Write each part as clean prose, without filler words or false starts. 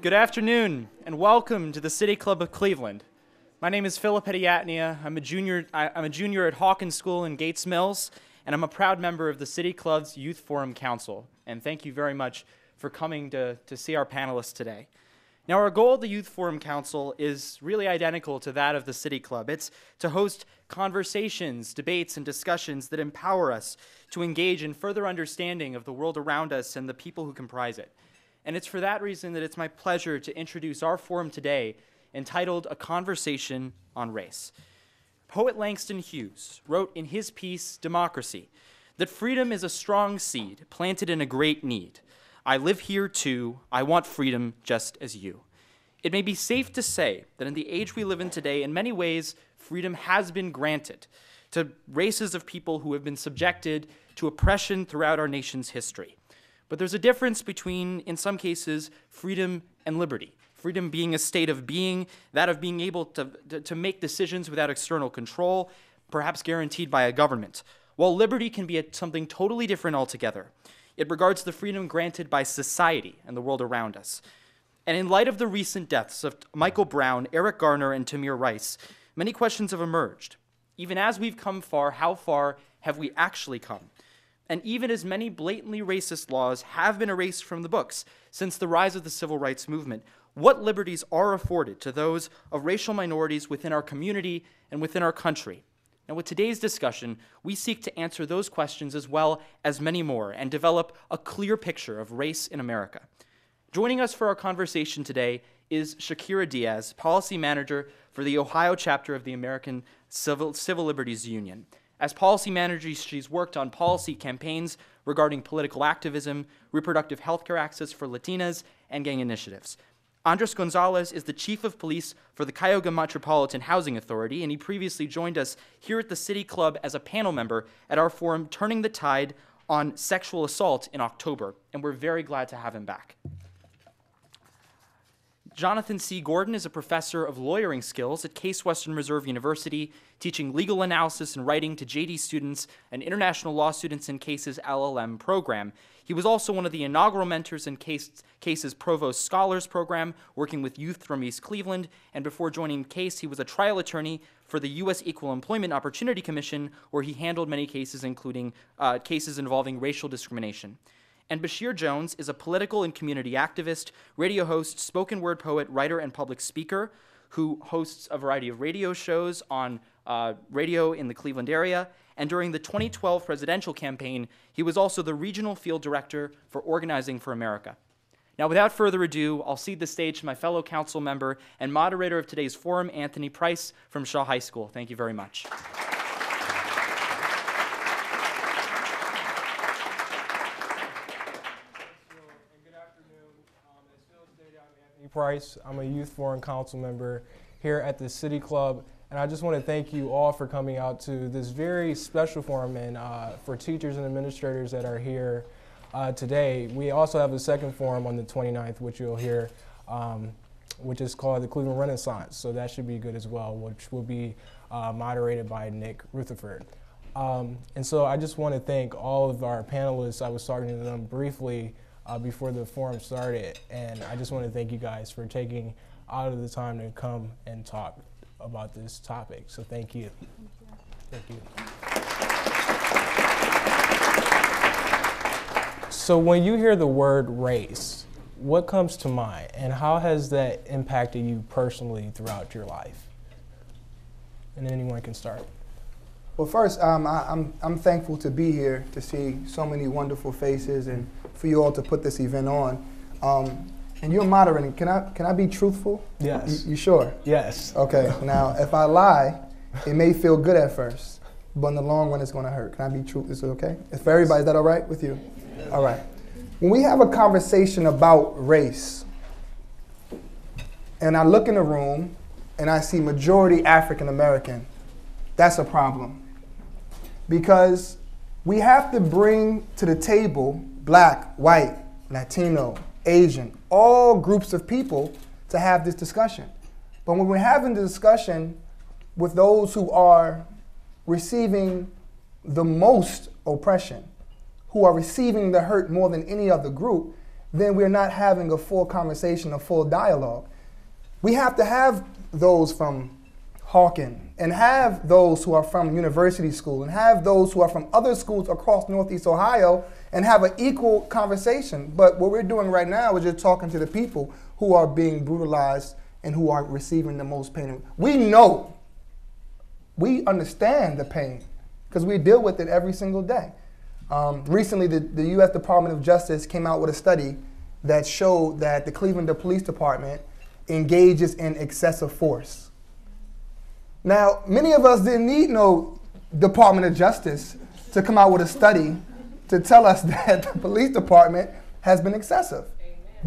Good afternoon, and welcome to the City Club of Cleveland. My name is Philip Hediatnia. I'm a junior at Hawkins School in Gates Mills, and I'm a proud member of the City Club's Youth Forum Council. And thank you very much for coming to see our panelists today. Now, our goal of the Youth Forum Council is really identical to that of the City Club. It's to host conversations, debates, and discussions that empower us to engage in further understanding of the world around us and the people who comprise it. And it's for that reason that it's my pleasure to introduce our forum today, entitled A Conversation on Race. Poet Langston Hughes wrote in his piece, Democracy, that freedom is a strong seed planted in a great need. I live here too, I want freedom just as you. It may be safe to say that in the age we live in today, in many ways, freedom has been granted to races of people who have been subjected to oppression throughout our nation's history. But there's a difference between, in some cases, freedom and liberty. Freedom being a state of being, that of being able to make decisions without external control, perhaps guaranteed by a government, while liberty can be something totally different altogether. It regards the freedom granted by society and the world around us. And in light of the recent deaths of Michael Brown, Eric Garner, and Tamir Rice, many questions have emerged. Even as we've come far, how far have we actually come? And even as many blatantly racist laws have been erased from the books since the rise of the civil rights movement, what liberties are afforded to those of racial minorities within our community and within our country? Now, with today's discussion, we seek to answer those questions as well as many more and develop a clear picture of race in America. Joining us for our conversation today is Shakyra Diaz, Policy Manager for the Ohio chapter of the American Civil Liberties Union. As policy manager, she's worked on policy campaigns regarding political activism, reproductive health care access for Latinas, and gang initiatives. Andres Gonzalez is the Chief of Police for the Cuyahoga Metropolitan Housing Authority, and he previously joined us here at the City Club as a panel member at our forum, Turning the Tide on Sexual Assault in October, and we're very glad to have him back. Jonathan C. Gordon is a professor of lawyering skills at Case Western Reserve University, teaching legal analysis and writing to JD students and international law students in Case's LLM program. He was also one of the inaugural mentors in Case's Provost Scholars program, working with youth from East Cleveland, and before joining Case, he was a trial attorney for the U.S. Equal Employment Opportunity Commission, where he handled many cases, including cases involving racial discrimination. And Basheer Jones is a political and community activist, radio host, spoken word poet, writer, and public speaker who hosts a variety of radio shows on radio in the Cleveland area. And during the 2012 presidential campaign, he was also the regional field director for Organizing for America. Now, without further ado, I'll cede the stage to my fellow council member and moderator of today's forum, Anthony Price from Shaw High School. Thank you very much. Price. I'm a Youth Forum Council member here at the City Club, and I just want to thank you all for coming out to this very special forum, and for teachers and administrators that are here today. We also have a second forum on the 29th, which you'll hear, which is called the Cleveland Renaissance, so that should be good as well, which will be moderated by Nick Rutherford. And so I just want to thank all of our panelists. I was talking to them briefly before the forum started, and I just want to thank you guys for taking out of the time to come and talk about this topic. So thank you. Thank you. So when you hear the word race, what comes to mind, and how has that impacted you personally throughout your life? And anyone can start. Well, first, I'm thankful to be here, to see so many wonderful faces, and for you all to put this event on. And you're moderating. Can I be truthful? Yes. You sure? Yes. Okay. Now, if I lie, it may feel good at first, but in the long run, it's going to hurt. Can I be truthful? Is it okay? If for everybody, is that all right with you? Yes. All right. When we have a conversation about race, and I look in the room and I see majority African American, that's a problem. Because we have to bring to the table Black, white, Latino, Asian, all groups of people to have this discussion. But when we're having the discussion with those who are receiving the most oppression, who are receiving the hurt more than any other group, then we're not having a full conversation, a full dialogue. We have to have those from Hawken, and have those who are from University School, and have those who are from other schools across Northeast Ohio, and have an equal conversation. But what we're doing right now is just talking to the people who are being brutalized and who are receiving the most pain. We know, we understand the pain, because we deal with it every single day. Recently, the U.S. Department of Justice came out with a study that showed that the Cleveland Police Department engages in excessive force. Now, many of us didn't need no Department of Justice to come out with a study to tell us that the police department has been excessive,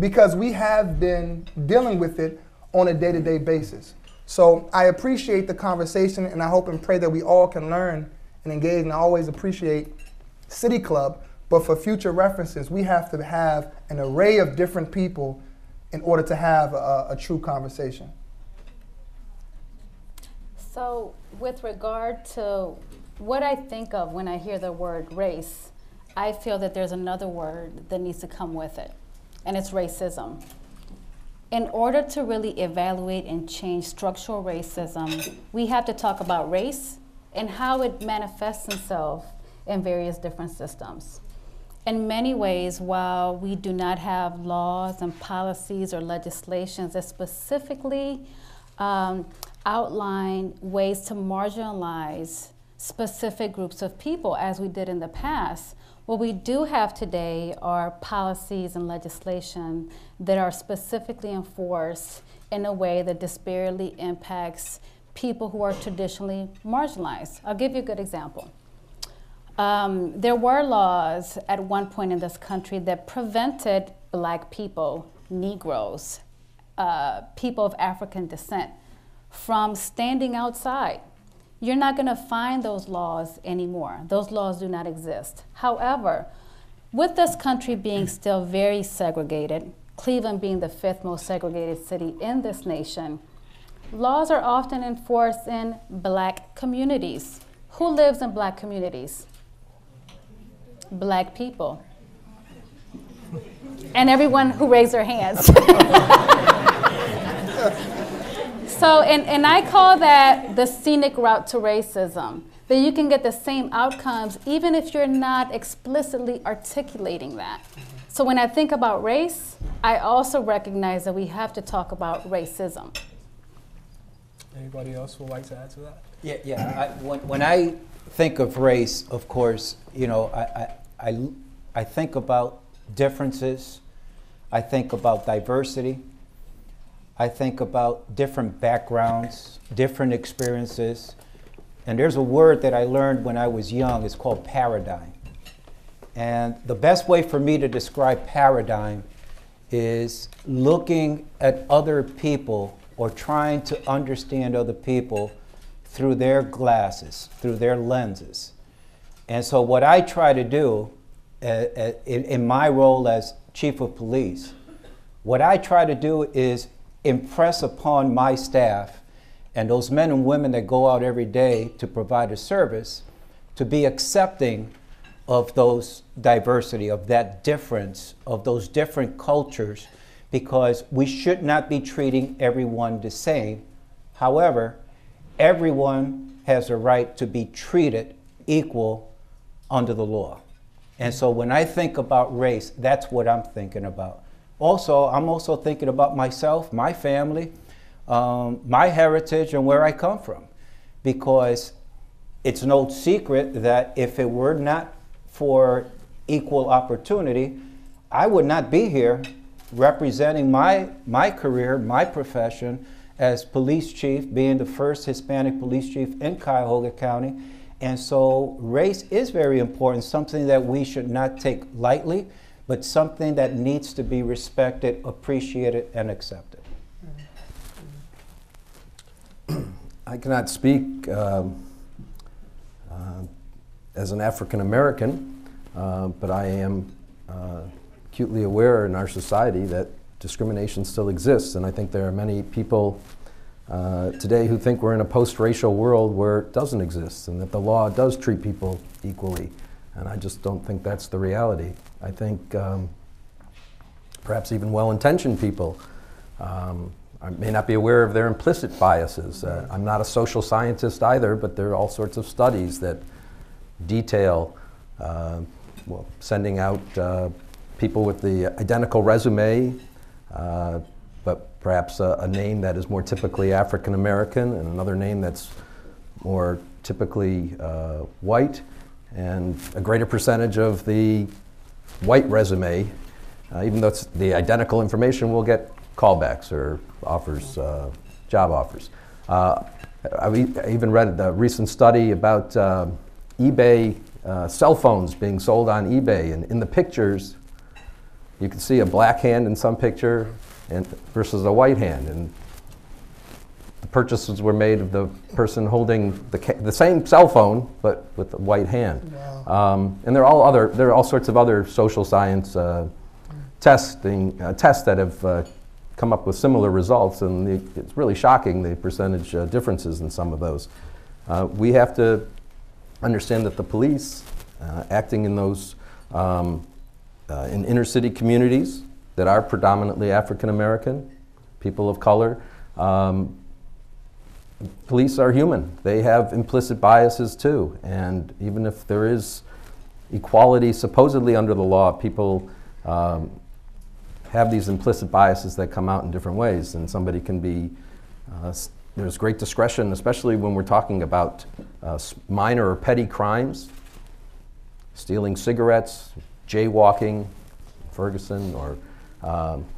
because we have been dealing with it on a day-to-day basis. So I appreciate the conversation, and I hope and pray that we all can learn and engage, and I always appreciate City Club, but for future references, we have to have an array of different people in order to have a true conversation. So with regard to what I think of when I hear the word race, I feel that there's another word that needs to come with it, and it's racism. In order to really evaluate and change structural racism, we have to talk about race and how it manifests itself in various different systems. In many ways, while we do not have laws and policies or legislations that specifically outline ways to marginalize specific groups of people as we did in the past, what we do have today are policies and legislation that are specifically enforced in a way that disparately impacts people who are traditionally marginalized. I'll give you a good example. There were laws at one point in this country that prevented Black people, Negroes, people of African descent from standing outside. You're not going to find those laws anymore. Those laws do not exist. However, with this country being still very segregated, Cleveland being the 5th most segregated city in this nation, laws are often enforced in Black communities. Who lives in Black communities? Black people. And everyone who raised their hands. So, and I call that the scenic route to racism, that you can get the same outcomes even if you're not explicitly articulating that. So when I think about race, I also recognize that we have to talk about racism. Anybody else would like to add to that? Yeah. When I think of race, of course, you know, I think about differences. I think about diversity. I think about different backgrounds, different experiences. And there's a word that I learned when I was young. It's called paradigm. And the best way for me to describe paradigm is looking at other people or trying to understand other people through their glasses, through their lenses. And so what I try to do in my role as chief of police, what I try to do is impress upon my staff and those men and women that go out every day to provide a service to be accepting of those diversity, of that difference, of those different cultures, because we should not be treating everyone the same. However, everyone has a right to be treated equal under the law. And so when I think about race, that's what I'm thinking about. Also, I'm also thinking about myself, my family, my heritage, and where I come from. Because it's no secret that if it were not for equal opportunity, I would not be here representing my career, my profession as police chief, being the first Hispanic police chief in Cuyahoga County. And so race is very important, something that we should not take lightly, but something that needs to be respected, appreciated, and accepted. I cannot speak as an African American, but I am acutely aware in our society that discrimination still exists, and I think there are many people today who think we're in a post-racial world where it doesn't exist and that the law does treat people equally, and I just don't think that's the reality. I think perhaps even well-intentioned people I may not be aware of their implicit biases. I'm not a social scientist either, but there are all sorts of studies that detail sending out people with the identical resume, but perhaps a name that is more typically African American and another name that's more typically white, and a greater percentage of the white resume, even though it's the identical information, will get callbacks or offers, job offers. I even read a recent study about eBay cell phones being sold on eBay, and in the pictures, you can see a black hand in some picture and versus a white hand, and the purchases were made of the person holding the same cell phone but with a white hand. Wow. And there are all sorts of other social science tests that have come up with similar results, and it's really shocking the percentage differences in some of those. We have to understand that the police acting in those in inner city communities that are predominantly African American, people of color, police are human. They have implicit biases too, and even if there is equality supposedly under the law, people have these implicit biases that come out in different ways, and somebody can be, there's great discretion, especially when we're talking about minor or petty crimes, stealing cigarettes, jaywalking, Ferguson, or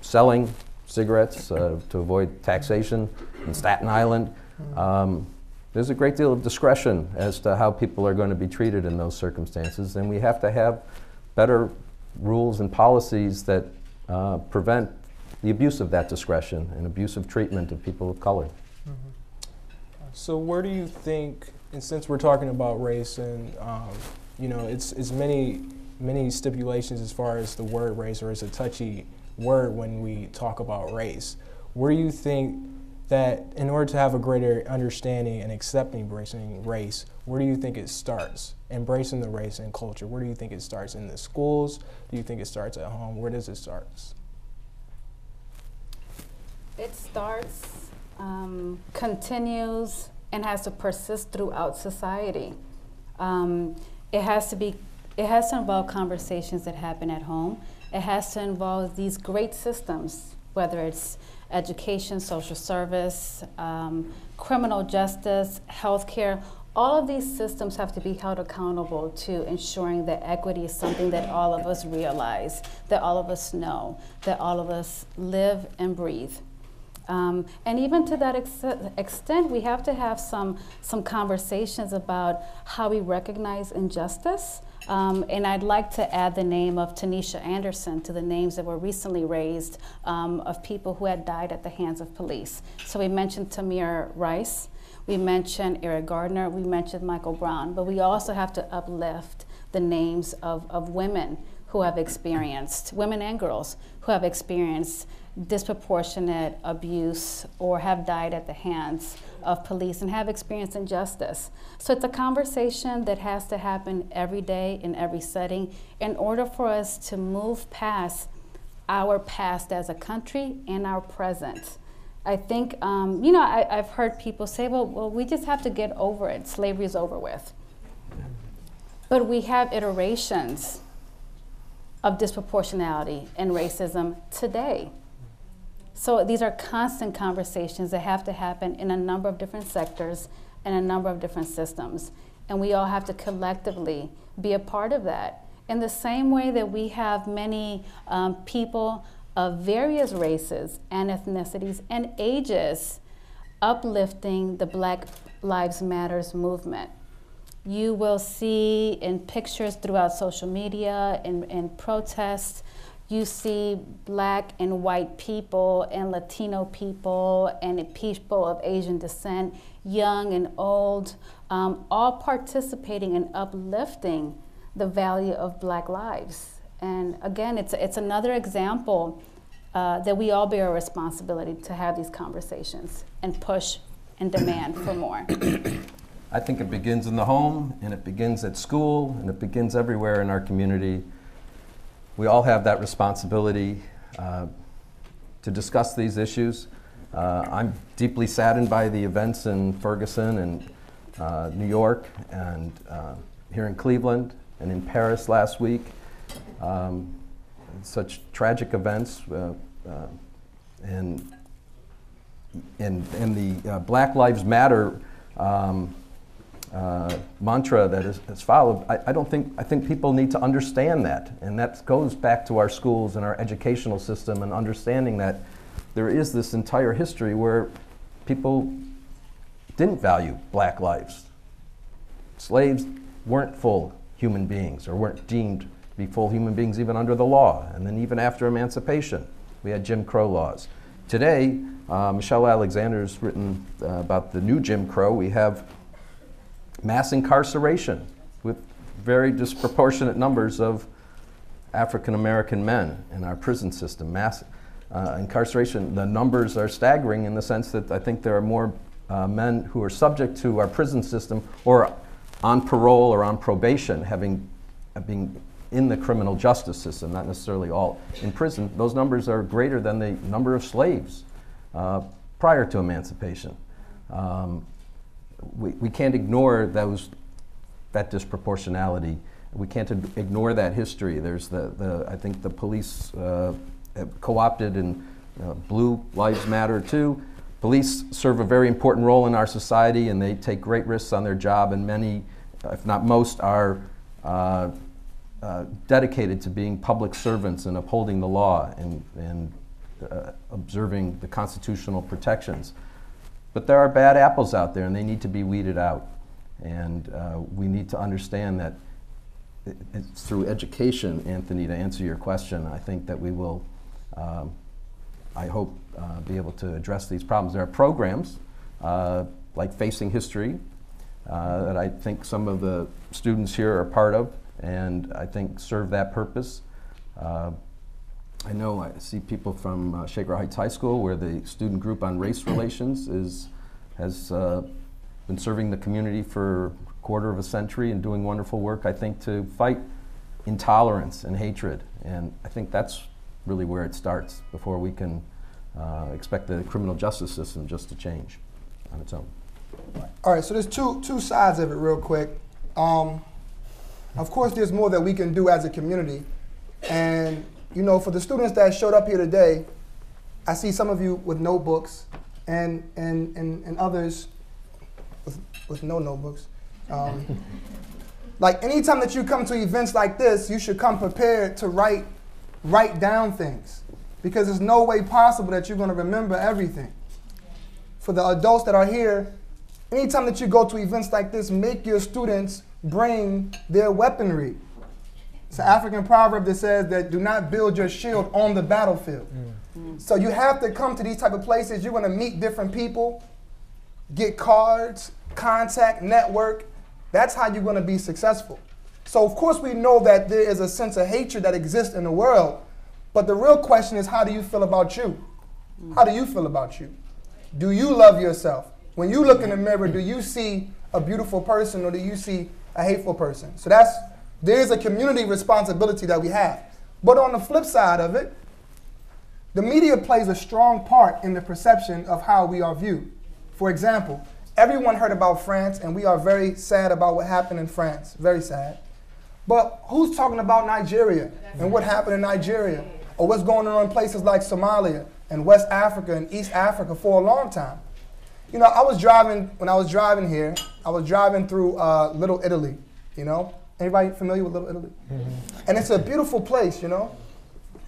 selling cigarettes to avoid taxation in Staten Island. There's a great deal of discretion as to how people are going to be treated in those circumstances, and we have to have better rules and policies that prevent the abuse of that discretion and abusive treatment of people of color. Mm-hmm. So where do you think, and since we're talking about race and it's many stipulations as far as the word race, or it's a touchy word when we talk about race, where do you think that in order to have a greater understanding and accepting embracing race, where do you think it starts? Embracing the race and culture, where do you think it starts? In the schools? Do you think it starts at home? Where does it start? It starts, continues, and has to persist throughout society. It has to involve conversations that happen at home. It has to involve these great systems, whether it's education, social service, criminal justice, healthcare. All of these systems have to be held accountable to ensuring that equity is something that all of us realize, that all of us know, that all of us live and breathe. And even to that extent, we have to have some conversations about how we recognize injustice. And I'd like to add the name of Tanisha Anderson to the names that were recently raised of people who had died at the hands of police. So we mentioned Tamir Rice, we mentioned Eric Gardner, we mentioned Michael Brown, but we also have to uplift the names of women who have experienced, women and girls, who have experienced disproportionate abuse or have died at the hands of police and have experienced injustice. So it's a conversation that has to happen every day in every setting in order for us to move past our past as a country and our present. I think, I've heard people say, well, we just have to get over it. Slavery is over with. But we have iterations of disproportionality and racism today. So these are constant conversations that have to happen in a number of different sectors and a number of different systems. And we all have to collectively be a part of that. In the same way that we have many people of various races and ethnicities and ages uplifting the Black Lives Matters movement. You will see in pictures throughout social media, in protests, you see Black and white people and Latino people and people of Asian descent, young and old, all participating in uplifting the value of Black lives. And again, it's another example that we all bear a responsibility to have these conversations and push and demand for more. I think it begins in the home, and it begins at school, and it begins everywhere in our community. We all have that responsibility to discuss these issues. I'm deeply saddened by the events in Ferguson and New York and here in Cleveland and in Paris last week. Such tragic events, and the Black Lives Matter mantra that is followed. I think people need to understand that, and that goes back to our schools and our educational system, and understanding that there is this entire history where people didn't value black lives. Slaves weren't full human beings, or weren't deemed to be full human beings even under the law. And then even after emancipation, we had Jim Crow laws. Today, Michelle Alexander's written about the new Jim Crow. We have mass incarceration with very disproportionate numbers of African American men in our prison system. Mass incarceration, the numbers are staggering in the sense that I think there are more men who are subject to our prison system or on parole or on probation, being in the criminal justice system, not necessarily all in prison. Those numbers are greater than the number of slaves prior to emancipation. We can't ignore that disproportionality. We can't ignore that history. There's I think the police have co-opted, and Blue Lives Matter too. Police serve a very important role in our society, and they take great risks on their job, and many, if not most, are dedicated to being public servants and upholding the law and observing the constitutional protections. But there are bad apples out there, and they need to be weeded out. And we need to understand that it's through education, Anthony, to answer your question, I think that we will, I hope, be able to address these problems. There are programs like Facing History that I think some of the students here are part of, and I think serve that purpose. I know I see people from Shakyra Heights High School, where the student group on race relations has been serving the community for a quarter of a century and doing wonderful work, I think, to fight intolerance and hatred. And I think that's really where it starts before we can expect the criminal justice system just to change on its own. All right, so there's two sides of it real quick. Of course, there's more that we can do as a community. And, you know, for the students that showed up here today, I see some of you with notebooks and others with no notebooks. Like, anytime that you come to events like this, you should come prepared to write down things, because there's no way possible that you're going to remember everything. For the adults that are here, anytime that you go to events like this, make your students bring their weaponry. It's an African proverb that says that do not build your shield on the battlefield. So you have to come to these type of places. You're going to meet different people, get cards, contact, network. That's how you're going to be successful. So of course we know that there is a sense of hatred that exists in the world, but the real question is, how do you feel about you? How do you feel about you? Do you love yourself? When you look in the mirror, do you see a beautiful person, or do you see a hateful person? So there's a community responsibility that we have. But on the flip side of it, the media plays a strong part in the perception of how we are viewed. For example, everyone heard about France, and we are very sad about what happened in France, very sad. But who's talking about Nigeria and what happened in Nigeria, or what's going on in places like Somalia and West Africa and East Africa for a long time? You know, when I was driving here, I was driving through Little Italy, you know? Anybody familiar with Little Italy? Mm-hmm. And it's a beautiful place, you know?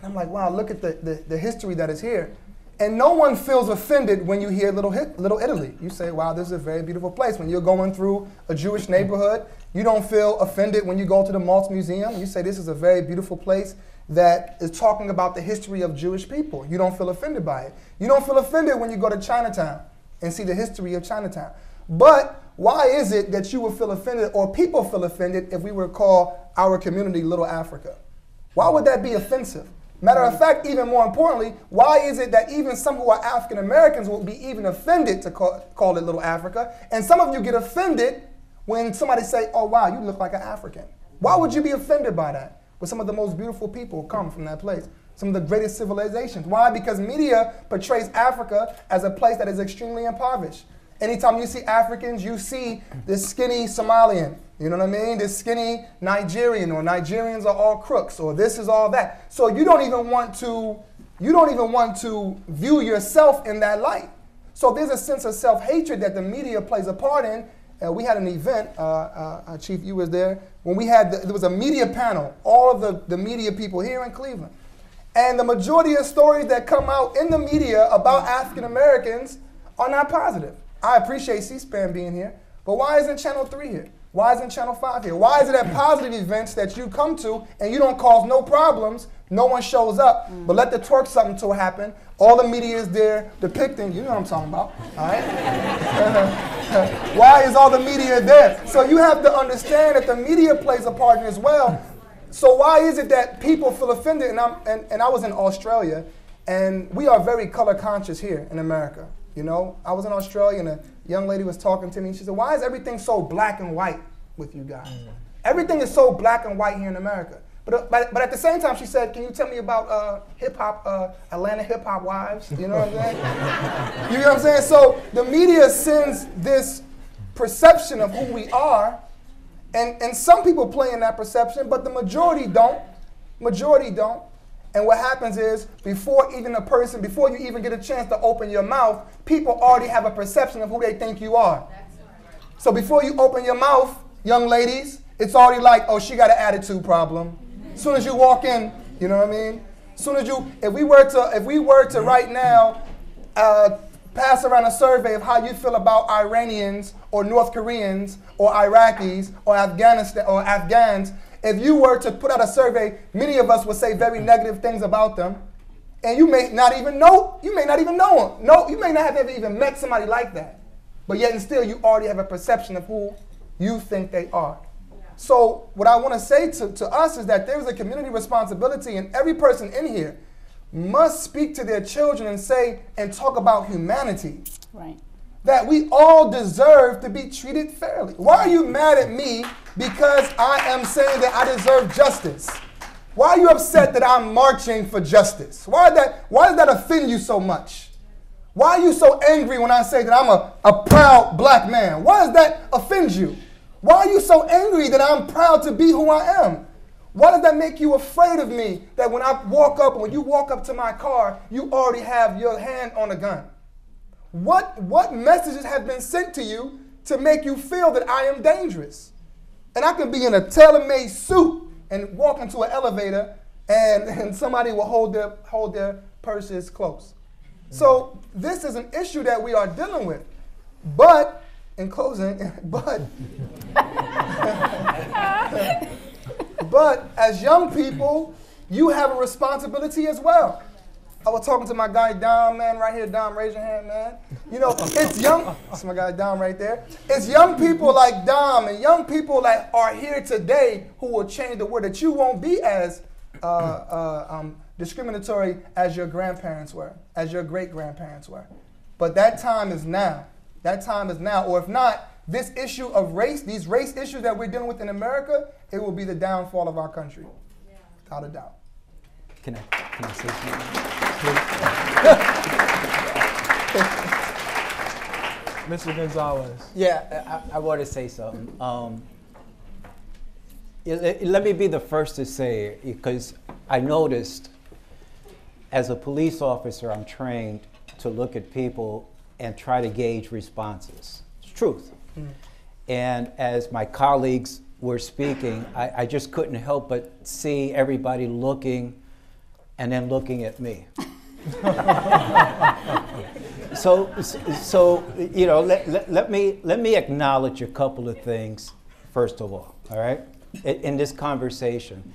And I'm like, wow, look at the history that is here. And no one feels offended when you hear Little Italy. You say, wow, this is a very beautiful place. When you're going through a Jewish neighborhood, you don't feel offended when you go to the Maltz Museum. You say, this is a very beautiful place that is talking about the history of Jewish people. You don't feel offended by it. You don't feel offended when you go to Chinatown and see the history of Chinatown. But why is it that you would feel offended, or people feel offended, if we were to call our community Little Africa? Why would that be offensive? Matter of fact, even more importantly, why is it that even some who are African Americans will be even offended to call it Little Africa? And some of you get offended when somebody say, oh wow, you look like an African. Why would you be offended by that? But some of the most beautiful people come from that place. some of the greatest civilizations. Why? Because media portrays Africa as a place that is extremely impoverished. Anytime you see Africans, you see this skinny Somalian, you know what I mean? This skinny Nigerian, or Nigerians are all crooks, or this is all that. So you don't even want to view yourself in that light. So there's a sense of self-hatred that the media plays a part in. We had an event, Chief, you was there, when we had, there was a media panel, all of the media people here in Cleveland. And the majority of stories that come out in the media about African Americans are not positive. I appreciate C-SPAN being here, but why isn't Channel 3 here? Why isn't Channel 5 here? Why is it at positive events that you come to and you don't cause no problems, no one shows up, but let the twerk something to happen, all the media is there depicting, you know what I'm talking about, all right? Why is all the media there? So you have to understand that the media plays a part in it as well. So why is it that people feel offended? And I was in Australia, and we are very color conscious here in America. You know, I was in Australia and a young lady was talking to me and she said, why is everything so black and white with you guys? Everything is so black and white here in America. But at the same time, she said, can you tell me about hip-hop, Atlanta hip-hop wives? You know what I'm saying? You know what I'm saying? So the media sends this perception of who we are, and some people play in that perception, but the majority don't. Majority don't. And what happens is, before you even get a chance to open your mouth, people already have a perception of who they think you are. So before you open your mouth, young ladies, it's already like, oh, she got an attitude problem. As soon as you walk in, you know what I mean? As soon as if we were to right now pass around a survey of how you feel about Iranians or North Koreans or Iraqis or Afghanistan or Afghans, if you were to put out a survey, many of us would say very negative things about them, and you may not even know them. No, you may not have ever even met somebody like that, but yet and still you already have a perception of who you think they are. Yeah. So what I want to say to us is that there is a community responsibility, and every person in here must speak to their children and say and talk about humanity. Right. That we all deserve to be treated fairly. Why are you mad at me because I am saying that I deserve justice? Why are you upset that I'm marching for justice? Why does that offend you so much? Why are you so angry when I say that I'm a proud black man? Why does that offend you? Why are you so angry that I'm proud to be who I am? Why does that make you afraid of me, that when you walk up to my car, you already have your hand on a gun? What messages have been sent to you to make you feel that I am dangerous? And I could be in a tailor-made suit and walk into an elevator and somebody will hold their purses close. So this is an issue that we are dealing with. But, in closing, but as young people, you have a responsibility as well. I was talking to my guy Dom, man, right here. Dom, raise your hand, man. You know, it's young. That's my guy Dom right there. It's young people like Dom and young people that are here today who will change the world. That you won't be as discriminatory as your grandparents were, as your great-grandparents were. But that time is now. That time is now. Or if not, this issue of race, these race issues that we're dealing with in America, it will be the downfall of our country, without a doubt. Can I say something? Mr. Gonzalez. Yeah, I want to say something. Let me be the first to say it, because I noticed as a police officer, I'm trained to look at people and try to gauge responses. It's truth. Mm. And as my colleagues were speaking, I just couldn't help but see everybody looking and then looking at me. So you know, let me acknowledge a couple of things first of all right? In this conversation.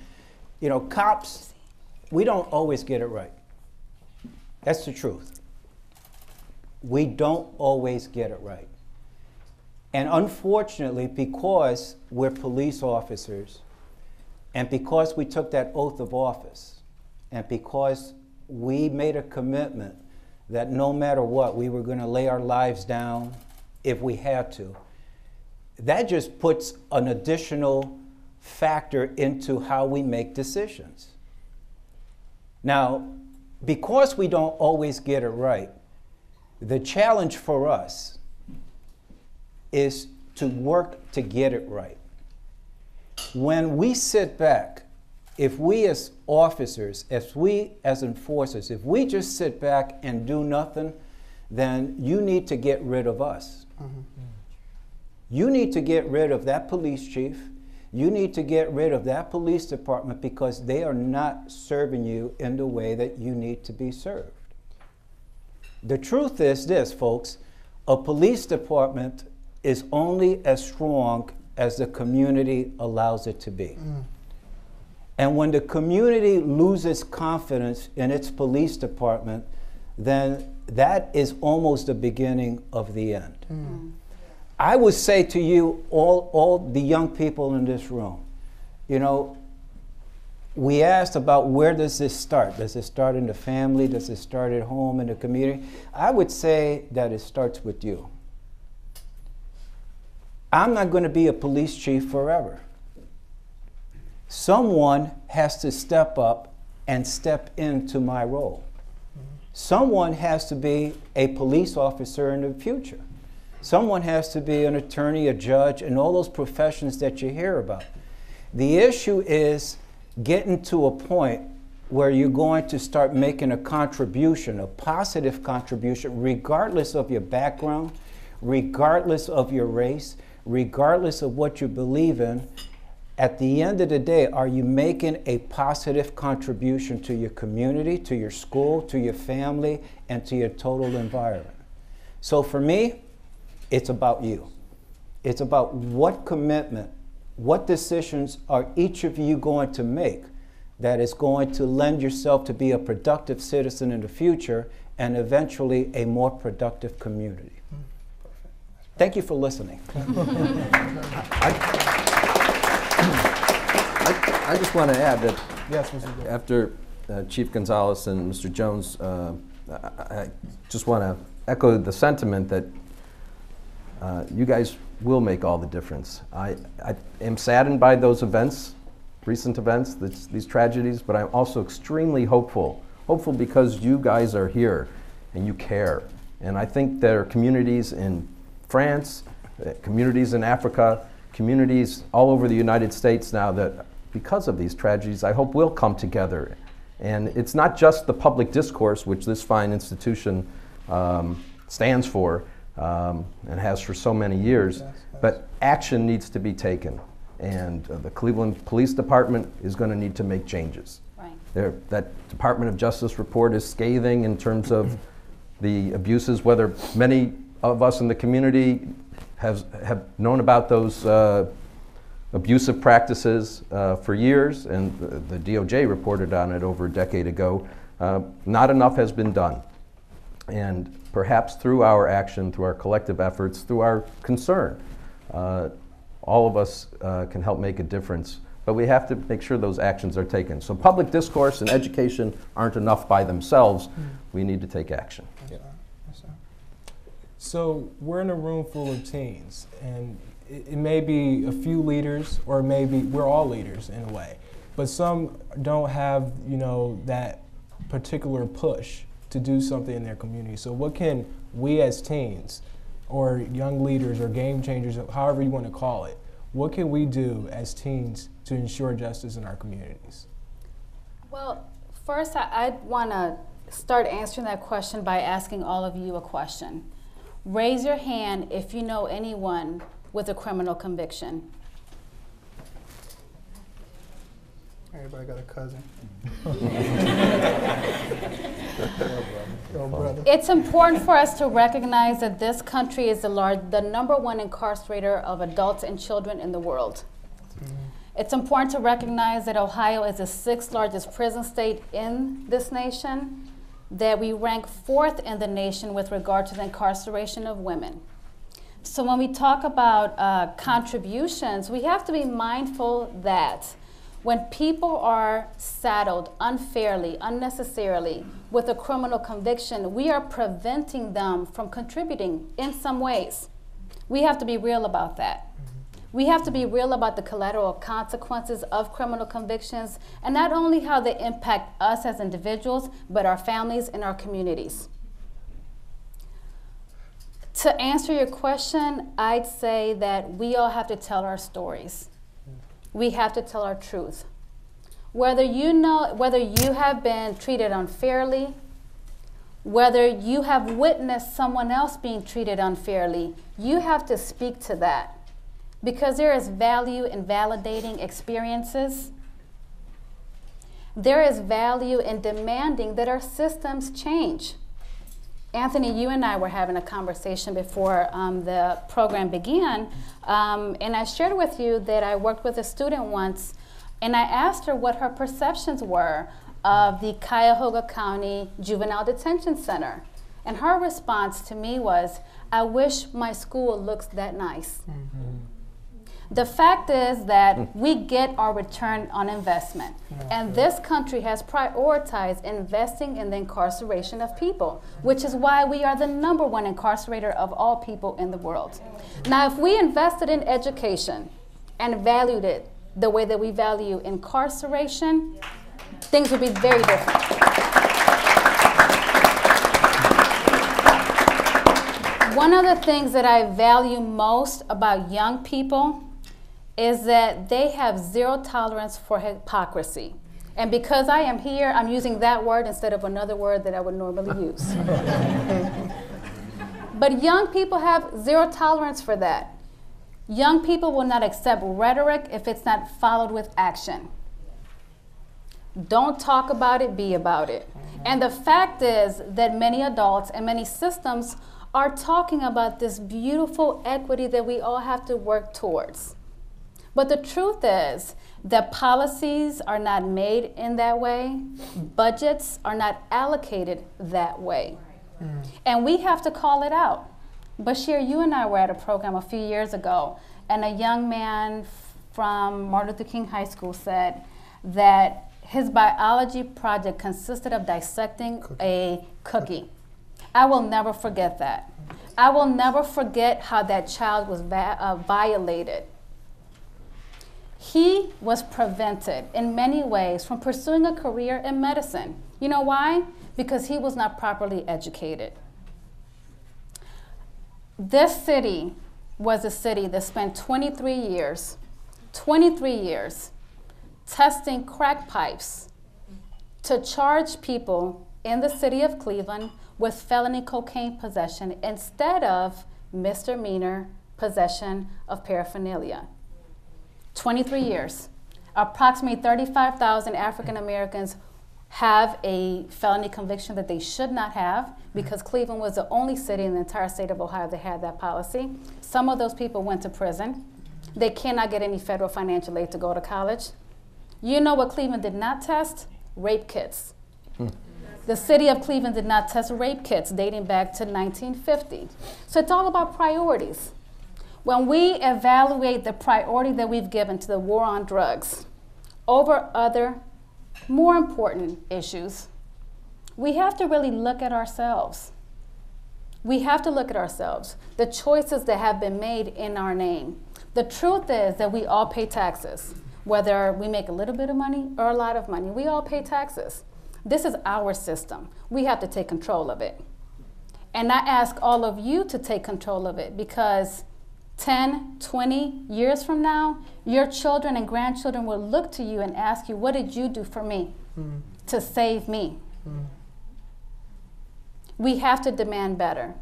You know, cops, we don't always get it right. That's the truth. We don't always get it right. And unfortunately, because we're police officers, and because we took that oath of office, and because we made a commitment that no matter what, we were going to lay our lives down if we had to, that just puts an additional factor into how we make decisions. Now, because we don't always get it right, the challenge for us is to work to get it right. When we sit back, if we as officers, if we as enforcers, if we just sit back and do nothing, then you need to get rid of us. Mm-hmm. You need to get rid of that police chief. You need to get rid of that police department because they are not serving you in the way that you need to be served. The truth is this, folks, a police department is only as strong as the community allows it to be. And when the community loses confidence in its police department, then that is almost the beginning of the end. I would say to you, all the young people in this room, you know, we asked about where does this start? Does it start in the family? Does it start at home, in the community? I would say that it starts with you. I'm not going to be a police chief forever. Someone has to step up and step into my role. Someone has to be a police officer in the future. Someone has to be an attorney, a judge, and all those professions that you hear about. The issue is getting to a point where you're going to start making a contribution, a positive contribution, regardless of your background, regardless of your race, regardless of what you believe in. At the end of the day, are you making a positive contribution to your community, to your school, to your family, and to your total environment? So for me, it's about you. It's about what commitment, what decisions are each of you going to make that is going to lend yourself to be a productive citizen in the future and eventually a more productive community. Thank you for listening. I just want to add that Yes, Mr. Jones. after Chief Gonzalez and Mr. Jones, I just want to echo the sentiment that you guys will make all the difference. I am saddened by those events, recent events, these tragedies, but I'm also extremely hopeful because you guys are here and you care. And I think there are communities in France, communities in Africa, communities all over the United States now that, because of these tragedies, I hope will come together. And it's not just the public discourse, which this fine institution stands for and has for so many years, but action needs to be taken. And the Cleveland Police Department is going to need to make changes. Right. That Department of Justice report is scathing in terms of the abuses, whether many of us in the community have known about those abusive practices for years, and the DOJ reported on it over a decade ago. Not enough has been done. And perhaps through our action, through our collective efforts, through our concern, all of us can help make a difference. But we have to make sure those actions are taken. So public discourse and education aren't enough by themselves. We need to take action. Yeah. So we're in a room full of teens, and it may be a few leaders, or maybe we're all leaders in a way, but some don't have, you know, that particular push to do something in their community. So what can we as teens, or young leaders, or game changers, however you want to call it, what can we do as teens to ensure justice in our communities? Well, First, I'd want to start answering that question by asking all of you a question. Raise your hand if you know anyone with a criminal conviction. Everybody got a cousin. It's important for us to recognize that this country is the number one incarcerator of adults and children in the world. It's important to recognize that Ohio is the 6th largest prison state in this nation, that we rank 4th in the nation with regard to the incarceration of women. So when we talk about contributions, we have to be mindful that when people are saddled unfairly, unnecessarily with a criminal conviction, we are preventing them from contributing in some ways. We have to be real about that. We have to be real about the collateral consequences of criminal convictions, and not only how they impact us as individuals, but our families and our communities. To answer your question, I'd say that we all have to tell our stories. We have to tell our truth. Whether you have been treated unfairly, whether you have witnessed someone else being treated unfairly, you have to speak to that. Because there is value in validating experiences. There is value in demanding that our systems change. Anthony, you and I were having a conversation before the program began, and I shared with you that I worked with a student once, and I asked her what her perceptions were of the Cuyahoga County Juvenile Detention Center. And her response to me was, "I wish my school looks that nice." Mm-hmm. The fact is that we get our return on investment. And this country has prioritized investing in the incarceration of people, which is why we are the #1 incarcerator of all people in the world. Now, if we invested in education and valued it the way that we value incarceration, things would be very different. One of the things that I value most about young people is that they have zero tolerance for hypocrisy. And because I am here, I'm using that word instead of another word that I would normally use. But young people have zero tolerance for that. Young people will not accept rhetoric if it's not followed with action. Don't talk about it, be about it. And the fact is that many adults and many systems are talking about this beautiful equity that we all have to work towards. But the truth is that policies are not made in that way. Budgets are not allocated that way. And we have to call it out. Basheer, you and I were at a program a few years ago, and a young man from Martin Luther King High School said that his biology project consisted of dissecting a cookie. I will never forget that. I will never forget how that child was violated. He was prevented in many ways from pursuing a career in medicine. You know why? Because he was not properly educated. This city was a city that spent 23 years testing crack pipes to charge people in the city of Cleveland with felony cocaine possession instead of misdemeanor possession of paraphernalia. 23 years. Approximately 35,000 African Americans have a felony conviction that they should not have, because Cleveland was the only city in the entire state of Ohio that had that policy. Some of those people went to prison. They cannot get any federal financial aid to go to college. You know what Cleveland did not test? Rape kits. The city of Cleveland did not test rape kits dating back to 1950. So it's all about priorities. When we evaluate the priority that we've given to the war on drugs over other more important issues, we have to really look at ourselves. We have to look at ourselves, the choices that have been made in our name. The truth is that we all pay taxes, whether we make a little bit of money or a lot of money. We all pay taxes. This is our system. We have to take control of it. And I ask all of you to take control of it, because 10, 20 years from now, your children and grandchildren will look to you and ask you, what did you do for me to save me? We have to demand better.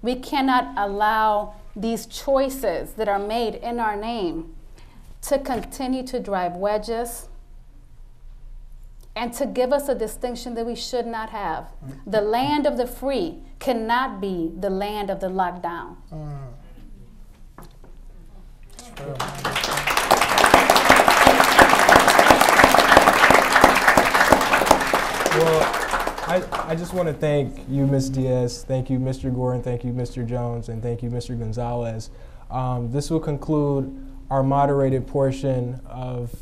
We cannot allow these choices that are made in our name to continue to drive wedges and to give us a distinction that we should not have. The land of the free cannot be the land of the lockdown. Well, I just want to thank you, Ms. Diaz, thank you, Mr. Gordon, thank you, Mr. Jones, and thank you, Mr. Gonzalez. This will conclude our moderated portion of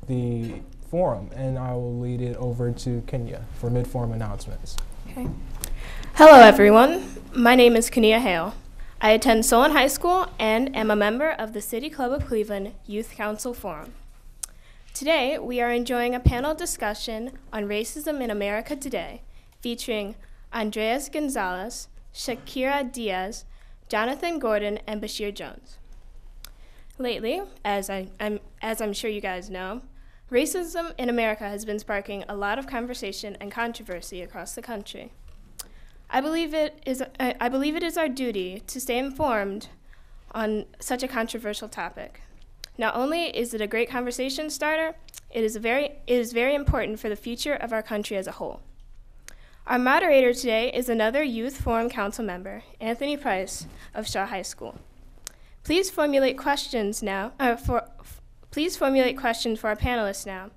the forum, and I will lead it over to Kenya for mid-forum announcements. Okay. Hello, everyone. My name is Kenya Hale. I attend Solon High School and am a member of the City Club of Cleveland Youth Council Forum. Today, we are enjoying a panel discussion on racism in America today, featuring Andreas Gonzalez, Shakyra Diaz, Jonathan Gordon, and Basheer Jones. Lately, as I'm sure you guys know, racism in America has been sparking a lot of conversation and controversy across the country. I believe it is our duty to stay informed on such a controversial topic. Not only is it a great conversation starter, it is very important for the future of our country as a whole. Our moderator today is another Youth Forum Council member, Anthony Price of Shaw High School. Please formulate questions for our panelists now,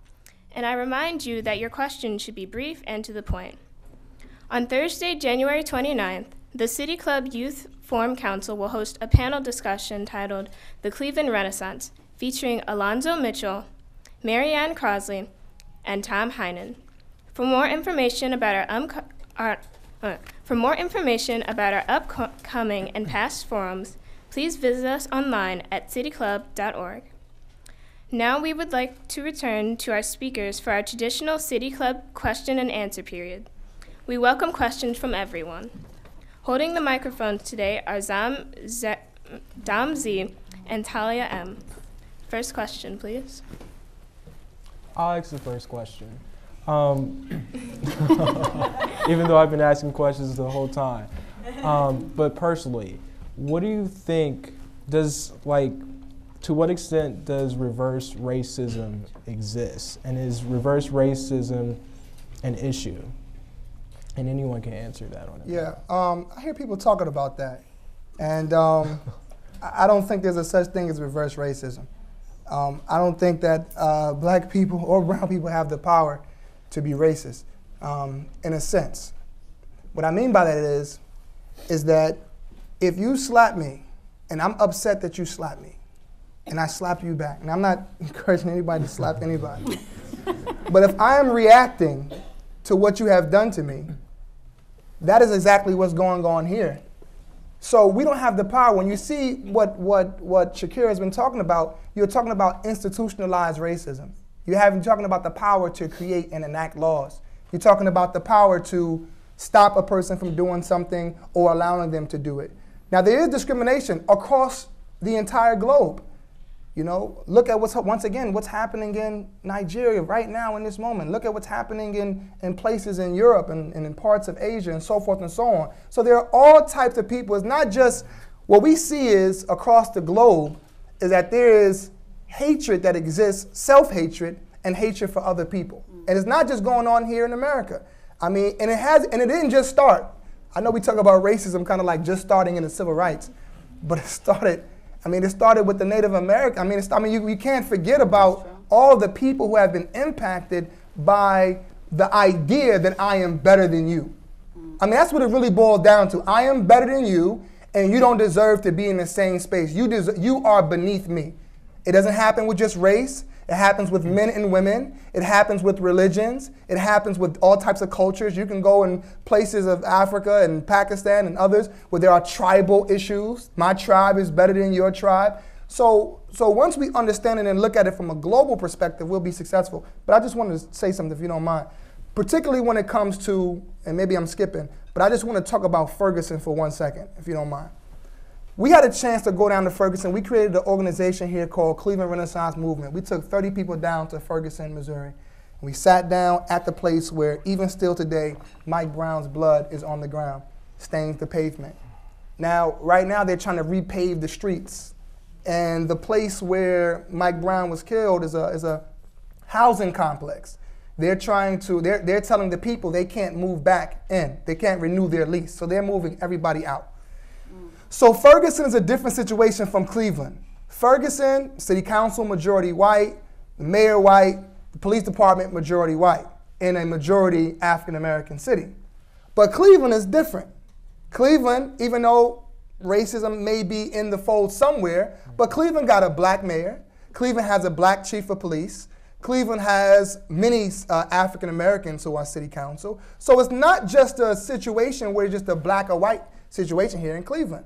and I remind you that your questions should be brief and to the point. On Thursday, January 29th, the City Club Youth Forum Council will host a panel discussion titled The Cleveland Renaissance, featuring Alonzo Mitchell, Marianne Crosley, and Tom Heinen. For more information about our upcoming and past forums, please visit us online at cityclub.org. Now we would like to return to our speakers for our traditional City Club question and answer period. We welcome questions from everyone. Holding the microphones today are Dom Z and Talia M. First question, please. I'll ask the first question. Even though I've been asking questions the whole time. But personally, what do you think to what extent does reverse racism exist? And is reverse racism an issue? And anyone can answer that on it. Yeah, I hear people talking about that. And I don't think there's a such thing as reverse racism. I don't think that black people or brown people have the power to be racist, in a sense. What I mean by that is that if you slap me, and I'm upset that you slapped me, and I slap you back, and I'm not encouraging anybody to slap anybody, but if I am reacting to what you have done to me, that is exactly what's going on here. So we don't have the power. When you see what Shakyra has been talking about, you're talking about institutionalized racism. You're talking about the power to create and enact laws. You're talking about the power to stop a person from doing something or allowing them to do it. Now, there is discrimination across the entire globe. You know, look at what's happening in Nigeria right now in this moment. Look at what's happening in places in Europe and in parts of Asia and so forth and so on. So there are all types of people. It's not just what we see is across the globe is that there is hatred that exists, self-hatred and hatred for other people. And it's not just going on here in America. I mean, and it didn't just start. I know we talk about racism kind of like just starting in the civil rights, but it started with the Native American. You can't forget about all the people who have been impacted by the idea that I am better than you. I mean, that's what it really boils down to. I am better than you, and you don't deserve to be in the same space. You are beneath me. It doesn't happen with just race. It happens with men and women. It happens with religions. It happens with all types of cultures. You can go in places of Africa and Pakistan and others where there are tribal issues. My tribe is better than your tribe. So once we understand it and look at it from a global perspective, we'll be successful. But I just wanted to say something, if you don't mind, particularly when it comes to, and maybe I'm skipping, but I just want to talk about Ferguson for 1 second, if you don't mind. We had a chance to go down to Ferguson. We created an organization here called Cleveland Renaissance Movement. We took 30 people down to Ferguson, Missouri. We sat down at the place where, even still today, Mike Brown's blood is on the ground, stains the pavement. Now, right now, they're trying to repave the streets. And the place where Mike Brown was killed is a housing complex. They're telling the people they can't move back in. They can't renew their lease. So they're moving everybody out. So Ferguson is a different situation from Cleveland. Ferguson, city council, majority white, the mayor white, the police department, majority white, in a majority African-American city. But Cleveland is different. Cleveland, even though racism may be in the fold somewhere, but Cleveland got a black mayor. Cleveland has a black chief of police. Cleveland has many African-Americans who are city council. So it's not just a situation where it's just a black or white situation here in Cleveland.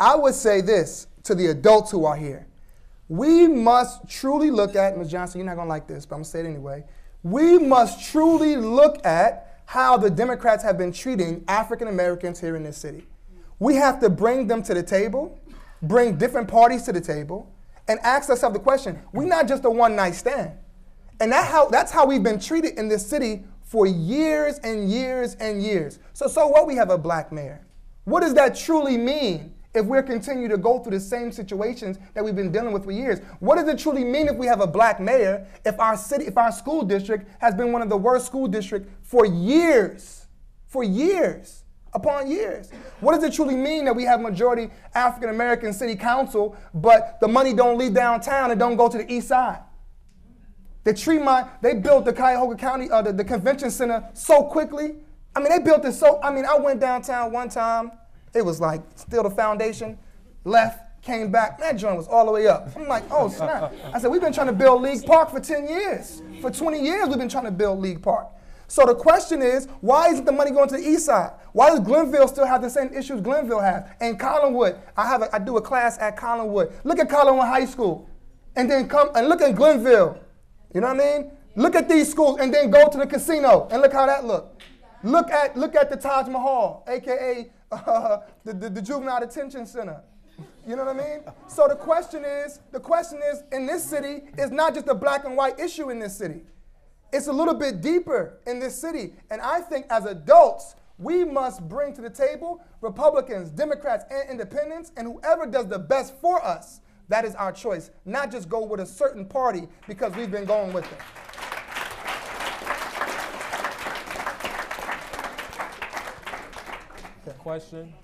I would say this to the adults who are here. We must truly look at, Ms. Johnson, you're not going to like this, but I'm going to say it anyway. We must truly look at how the Democrats have been treating African Americans here in this city. We have to bring them to the table, bring different parties to the table, and ask ourselves the question, we're not just a one-night stand. And that's how we've been treated in this city for years and years and years. So what, we have a black mayor. What does that truly mean if we're continuing to go through the same situations that we've been dealing with for years? What does it truly mean if we have a black mayor, if our school district has been one of the worst school districts for years upon years? What does it truly mean that we have majority African American city council, but the money don't leave downtown and don't go to the east side? They built the Cuyahoga County, the convention center so quickly. I mean, they built it I went downtown one time. It was like still the foundation, left, came back. That joint was all the way up. I'm like, oh snap. I said, we've been trying to build League Park for 10 years. For 20 years, we've been trying to build League Park. So the question is, why isn't the money going to the east side? Why does Glenville still have the same issues Glenville has? And Collinwood, I do a class at Collinwood. Look at Collinwood High School, and then come and look at Glenville. You know what I mean? Look at these schools, and then go to the casino, and look how that look. Look at the Taj Mahal, aka the Juvenile Detention Center. You know what I mean? So the question is, in this city, it's not just a black and white issue in this city. It's a little bit deeper in this city. And I think as adults, we must bring to the table Republicans, Democrats, and independents, and whoever does the best for us, that is our choice. Not just go with a certain party because we've been going with it. Question?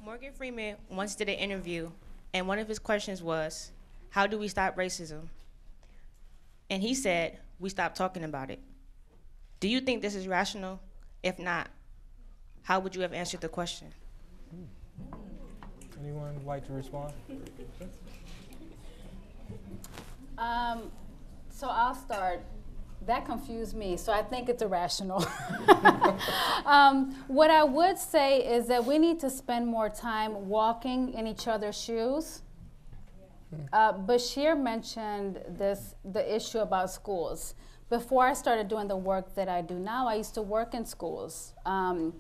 Morgan Freeman once did an interview, and one of his questions was, how do we stop racism? And he said, we stop talking about it. Do you think this is rational? If not, how would you have answered the question? Anyone would like to respond? So I'll start. That confused me, so I think it's irrational. What I would say is that we need to spend more time walking in each other's shoes. Basheer mentioned the issue about schools. Before I started doing the work that I do now, I used to work in schools. And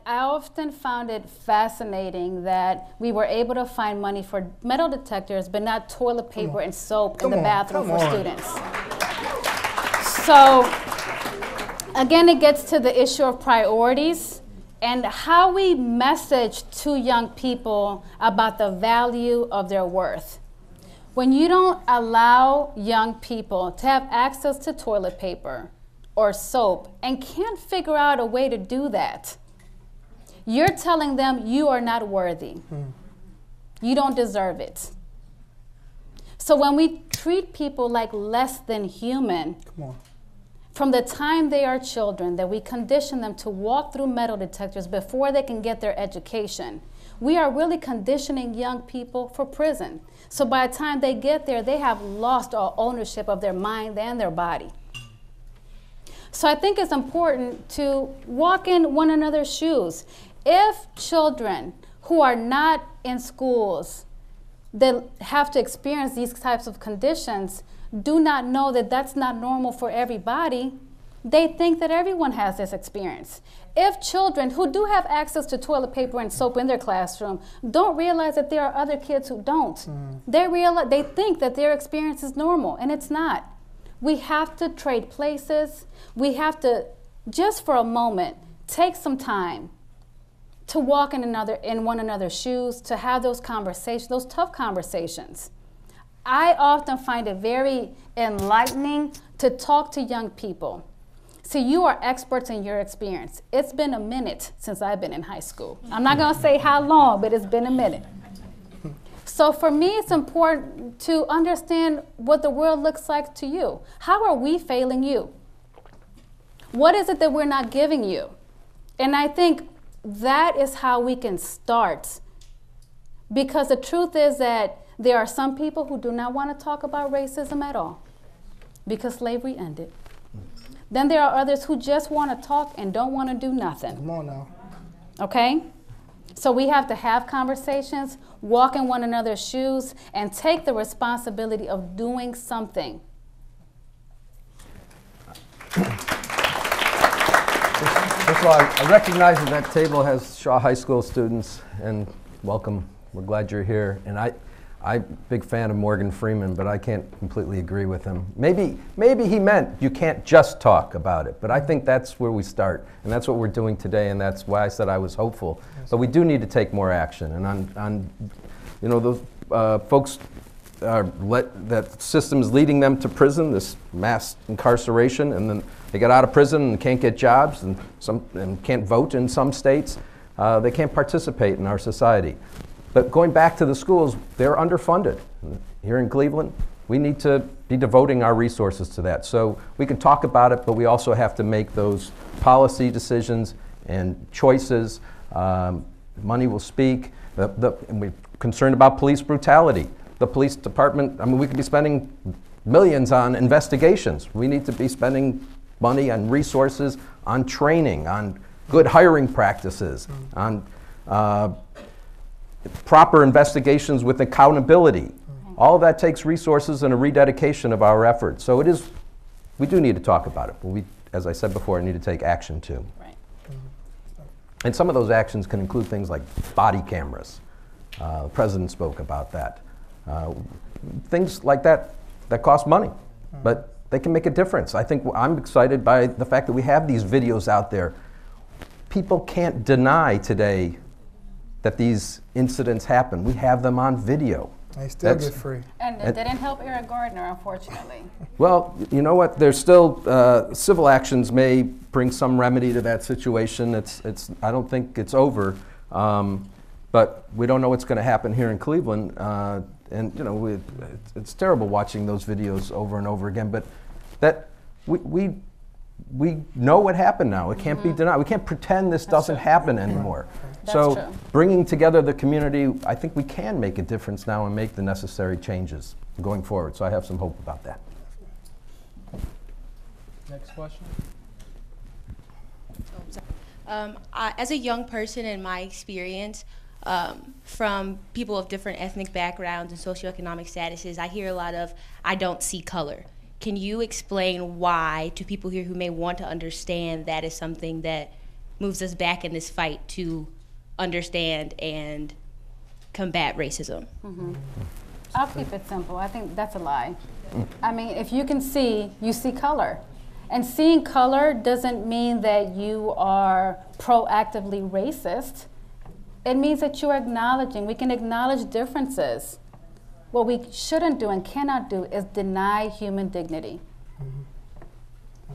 I often found it fascinating that we were able to find money for metal detectors, but not toilet paper and soap in the bathroom for students. So, again, it gets to the issue of priorities and how we message to young people about the value of their worth. When you don't allow young people to have access to toilet paper or soap and can't figure out a way to do that, you're telling them you are not worthy. You don't deserve it. So when we treat people like less than human, from the time they are children, that we condition them to walk through metal detectors before they can get their education, we are really conditioning young people for prison. So by the time they get there, they have lost all ownership of their mind and their body. So I think it's important to walk in one another's shoes. If children who are not in schools that have to experience these types of conditions do not know that that's not normal for everybody, they think that everyone has this experience. If children who do have access to toilet paper and soap in their classroom don't realize that there are other kids who don't, they think that their experience is normal, and it's not. We have to trade places. We have to, just for a moment, take some time to walk in one another's shoes, to have those conversations, those tough conversations. I often find it very enlightening to talk to young people. See, you are experts in your experience. It's been a minute since I've been in high school. I'm not gonna say how long, but it's been a minute. So for me, it's important to understand what the world looks like to you. How are we failing you? What is it that we're not giving you? And I think that is how we can start. Because the truth is that there are some people who do not want to talk about racism at all because slavery ended. Then there are others who just want to talk and don't want to do nothing. Come on now. Okay? So we have to have conversations, walk in one another's shoes, and take the responsibility of doing something. First of all, I recognize that table has Shaw High School students, and welcome. We're glad you're here. And I'm a big fan of Morgan Freeman, but I can't completely agree with him. Maybe he meant you can't just talk about it, but I think that's where we start, and that's what we're doing today, and that's why I said I was hopeful. But we do need to take more action, and on those folks that system is leading them to prison, this mass incarceration, and then they get out of prison and can't get jobs and can't vote in some states. They can't participate in our society. But going back to the schools, they're underfunded. Here in Cleveland, we need to be devoting our resources to that. So we can talk about it, but we also have to make those policy decisions and choices. Money will speak. And we're concerned about police brutality. The police department, we could be spending millions on investigations. We need to be spending money on resources, on training, on good hiring practices, on proper investigations with accountability. All of that takes resources and a rededication of our efforts. So we do need to talk about it, but we, as I said before, need to take action too. Right. And some of those actions can include things like body cameras. The president spoke about that. Things like that cost money, but they can make a difference. I think I'm excited by the fact that we have these videos out there. People can't deny today that these incidents happen. We have them on video. They still get free. And it didn't help Eric Gardner, unfortunately. Well, you know what? There's still civil actions may bring some remedy to that situation. I don't think it's over, but we don't know what's going to happen here in Cleveland. And it's terrible watching those videos over and over again. But that we know what happened now. It can't be denied. We can't pretend this doesn't happen anymore. So true. Bringing together the community, I think we can make a difference now and make the necessary changes going forward. So I have some hope about that. Next question. As a young person, in my experience, from people of different ethnic backgrounds and socioeconomic statuses, I hear a lot of, I don't see color. Can you explain why, to people here who may want to understand, that is something that moves us back in this fight to understand and combat racism? Mm-hmm. I'll keep it simple. I think that's a lie. I mean, if you can see, you see color. And seeing color doesn't mean that you are proactively racist. It means that you're acknowledging. We can acknowledge differences. What we shouldn't do and cannot do is deny human dignity. Mm-hmm.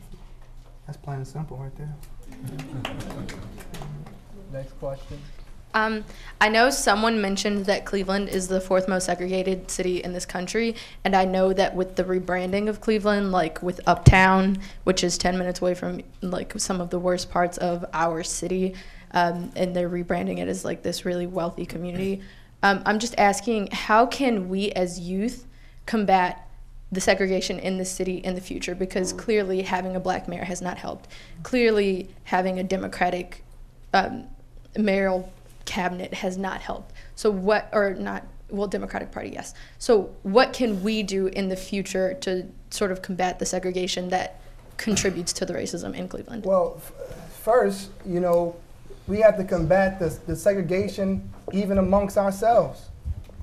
That's plain and simple right there. Next question. I know someone mentioned that Cleveland is the fourth most segregated city in this country, and I know that with the rebranding of Cleveland, like with Uptown, which is 10 minutes away from like some of the worst parts of our city, and they're rebranding it as like this really wealthy community. I'm just asking, how can we as youth combat the segregation in the city in the future? Because clearly having a black mayor has not helped. Clearly having a Democratic mayoral cabinet has not helped. So Democratic Party, yes. So what can we do in the future to sort of combat the segregation that contributes to the racism in Cleveland? Well, first, we have to combat the segregation even amongst ourselves.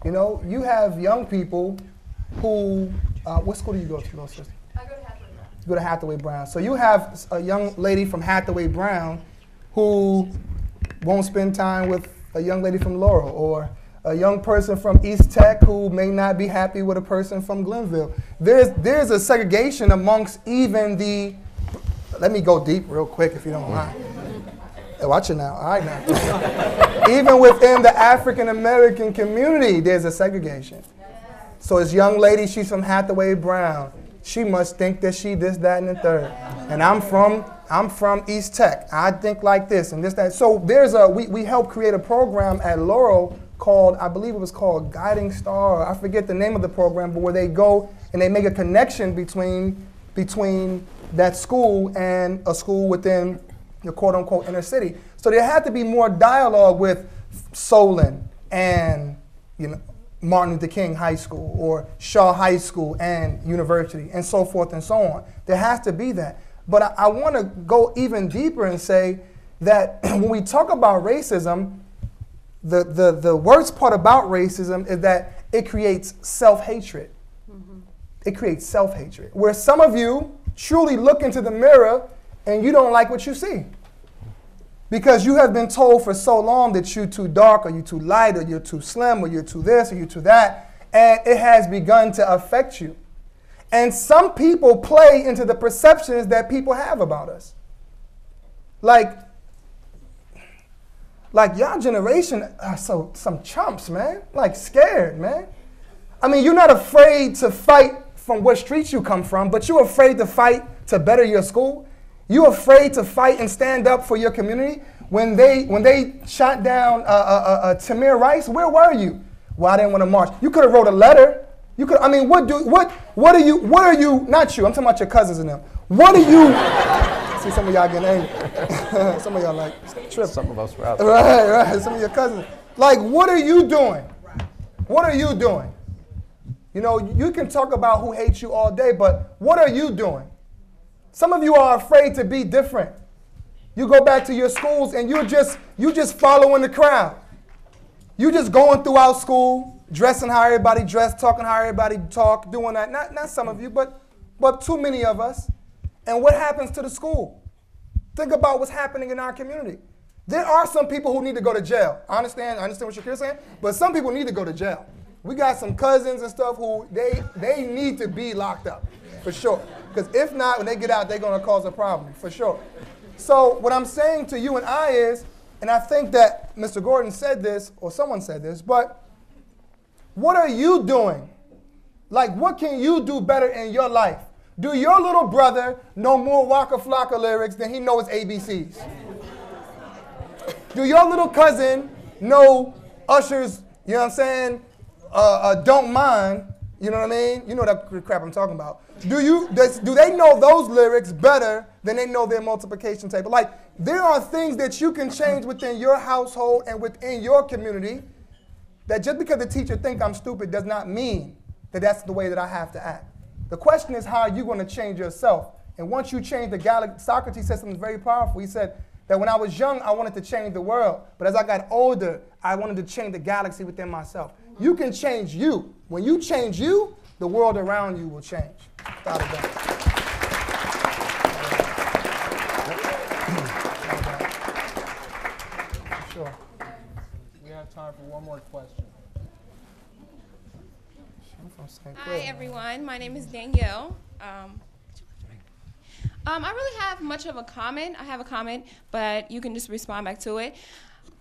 You have young people who, what school do you go to, little sister? I go to Hathaway Brown. You go to Hathaway Brown. So you have a young lady from Hathaway Brown who won't spend time with a young lady from Laurel, or a young person from East Tech who may not be happy with a person from Glenville. There's a segregation amongst even the, let me go deep real quick if you don't mind. Watch it now, all right now. Even within the African American community, there's a segregation. So this young lady, she's from Hathaway Brown. She must think that she this, that, and the third. And I'm from East Tech. I think like this and this, that. So we helped create a program at Laurel called, I believe it was called Guiding Star. I forget the name of the program, but where they go and they make a connection between that school and a school within the quote-unquote inner city. So there had to be more dialogue with Solon and Martin Luther King High School, or Shaw High School and University, and so forth and so on. There has to be that. But I want to go even deeper and say that when we talk about racism, the worst part about racism is that it creates self-hatred. It creates self-hatred, where some of you truly look into the mirror and you don't like what you see. Because you have been told for so long that you're too dark, or you're too light, or you're too slim, or you're too this, or you're too that, and it has begun to affect you. And some people play into the perceptions that people have about us. Like y'all generation are some chumps, man. Like scared, man. I mean, you're not afraid to fight from what streets you come from, but you're afraid to fight to better your school. You're afraid to fight and stand up for your community. When they shot down Tamir Rice, where were you? Well, I didn't want to march. You could have wrote a letter. You could. I mean, what are you? Not you. I'm talking about your cousins and them. What are you? See, some of y'all getting angry. Some of y'all like tripping. Some of us were out. Right. Some of your cousins. Like, what are you doing? What are you doing? You can talk about who hates you all day, but what are you doing? Some of you are afraid to be different. You go back to your schools and you just following the crowd. You just going throughout school, dressing how everybody dressed, talking how everybody talk, doing that. Not some of you, but too many of us. And what happens to the school? Think about what's happening in our community. There are some people who need to go to jail. I understand what Shakyra's saying, but some people need to go to jail. We got some cousins and stuff who they need to be locked up, for sure. Because if not, when they get out, they're going to cause a problem, for sure. So what I'm saying to you and I is, and I think that Mr. Gordon said this, or someone said this, but what are you doing? Like, what can you do better in your life? Do your little brother know more Waka Flocka lyrics than he knows ABCs? Do your little cousin know Usher's, you know what I'm saying, Don't Mind, you know what I mean? You know that crap I'm talking about. Do they know those lyrics better than they know their multiplication table? Like, there are things that you can change within your household and within your community that just because the teacher thinks I'm stupid does not mean that that's the way that I have to act. The question is, how are you going to change yourself? And once you change the galaxy, Socrates said something very powerful. He said that when I was young, I wanted to change the world. But as I got older, I wanted to change the galaxy within myself. You can change you. When you change you, the world around you will change. Without a doubt. Sure. We have time for one more question. Hi, everyone. My name is Danielle. I really have much of a comment. I have a comment, but you can just respond back to it.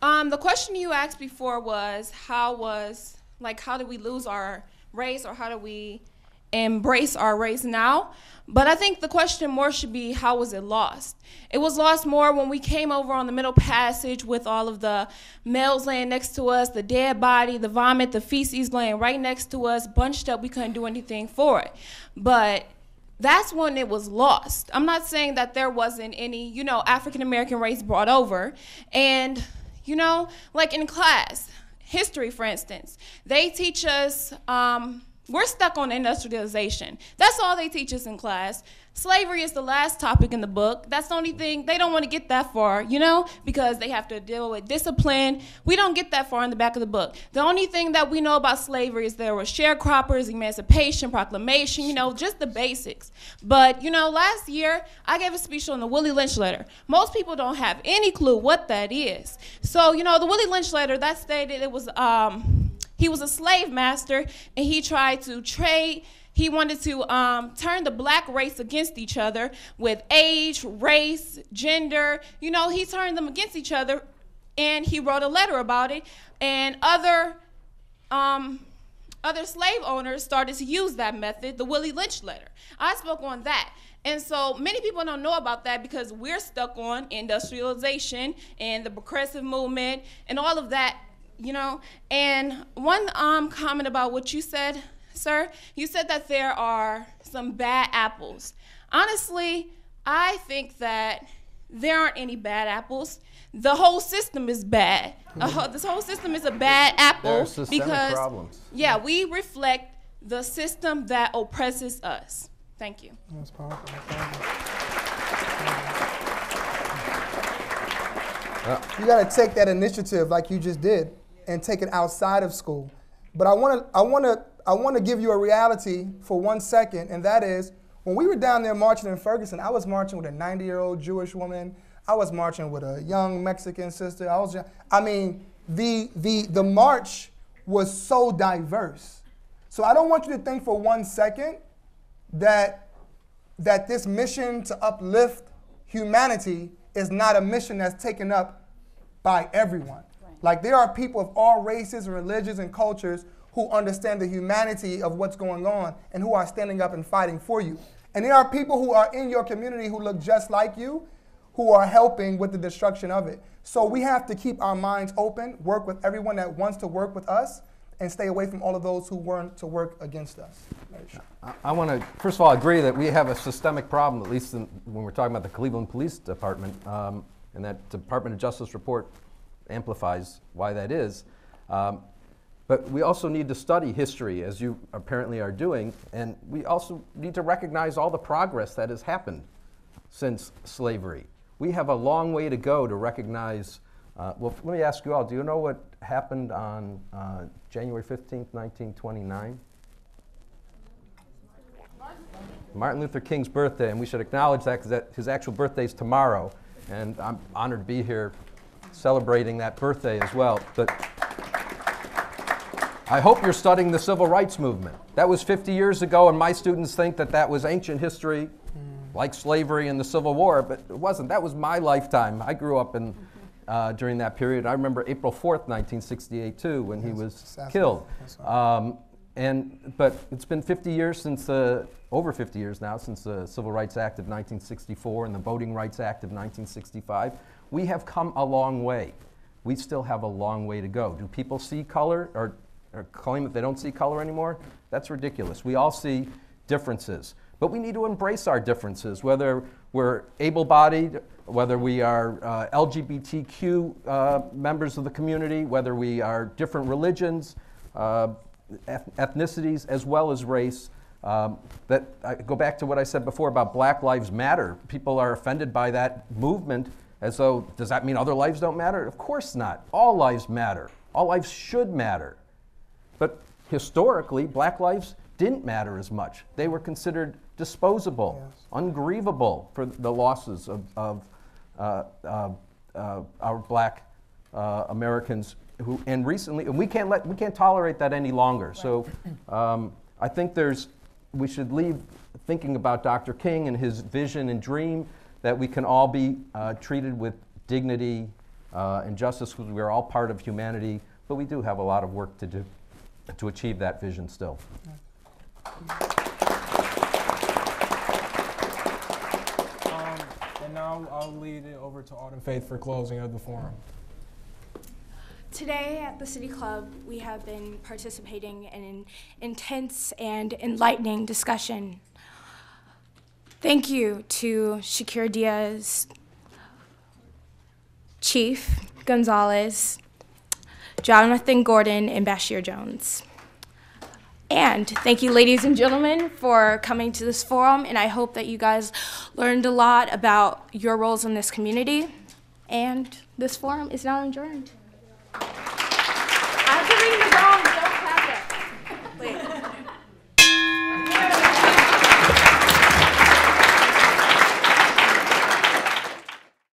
The question you asked before was, how did we lose our race, or how do we embrace our race now? But I think the question more should be, how was it lost? It was lost more when we came over on the Middle Passage with all of the males laying next to us, the dead body, the vomit, the feces laying right next to us, bunched up. We couldn't do anything for it. But that's when it was lost. I'm not saying that there wasn't any, African-American race brought over. And, like in class, history, for instance, they teach us, we're stuck on industrialization. That's all they teach us in class. Slavery is the last topic in the book. That's the only thing. They don't want to get that far, because they have to deal with discipline. We don't get that far in the back of the book. The only thing that we know about slavery is there were sharecroppers, emancipation, proclamation, just the basics. But, last year, I gave a speech on the Willie Lynch letter. Most people don't have any clue what that is. So, the Willie Lynch letter, that stated it was, he was a slave master, and he tried to trade. He wanted to turn the black race against each other with age, race, gender. He turned them against each other, and he wrote a letter about it. And other slave owners started to use that method, the Willie Lynch letter. I spoke on that. And so many people don't know about that because we're stuck on industrialization and the progressive movement and all of that. And one comment about what you said, sir, you said that there are some bad apples. Honestly, I think that there aren't any bad apples. The whole system is bad. This whole system is a bad apple There are systemic because problems. yeah, we reflect the system that oppresses us. Thank you. That's powerful. You got to take that initiative like you just did and take it outside of school. But I want to give you a reality for 1 second, and that is when we were down there marching in Ferguson, I was marching with a 90-year-old Jewish woman. I was marching with a young Mexican sister. The march was so diverse. So I don't want you to think for 1 second that this mission to uplift humanity is not a mission that's taken up by everyone. Right. Like there are people of all races and religions and cultures who understand the humanity of what's going on and who are standing up and fighting for you. And there are people who are in your community who look just like you, who are helping with the destruction of it. So we have to keep our minds open, work with everyone that wants to work with us, and stay away from all of those who want to work against us. I want to, first of all, agree that we have a systemic problem, at least when we're talking about the Cleveland Police Department, and that Department of Justice report amplifies why that is. But we also need to study history, as you apparently are doing, and we also need to recognize all the progress that has happened since slavery. We have a long way to go to recognize, well, let me ask you all, do you know what happened on January 15th, 1929? Martin Luther King's birthday, and we should acknowledge that because his actual birthday is tomorrow, and I'm honored to be here celebrating that birthday as well. But I hope you're studying the civil rights movement. That was 50 years ago, and my students think that that was ancient history, like slavery and the Civil War, but it wasn't. That was my lifetime. I grew up during that period. I remember April 4th, 1968, too, when he was killed. But it's been 50 years since, over 50 years now, since the Civil Rights Act of 1964 and the Voting Rights Act of 1965. We have come a long way. We still have a long way to go. Do people see color or claim that they don't see color anymore? That's ridiculous. We all see differences. But we need to embrace our differences, whether we're able-bodied, whether we are LGBTQ members of the community, whether we are different religions, ethnicities, as well as race. I go back to what I said before about Black Lives Matter. People are offended by that movement as though, does that mean other lives don't matter? Of course not. All lives matter. All lives should matter. But historically, Black lives didn't matter as much. They were considered disposable, yes, ungrievable for the losses of our Black Americans and recently, and we can't tolerate that any longer. Right. So I think we should leave thinking about Dr. King and his vision and dream that we can all be treated with dignity and justice because we are all part of humanity, but we do have a lot of work to do to achieve that vision still. And now I'll lead it over to Autumn Faith for closing of the forum. Today at the City Club, we have been participating in an intense and enlightening discussion. Thank you to Shakyra Diaz, Chief Gonzalez, Jonathan Gordon, and Basheer Jones. And thank you, ladies and gentlemen, for coming to this forum, and I hope that you guys learned a lot about your roles in this community. And this forum is now adjourned.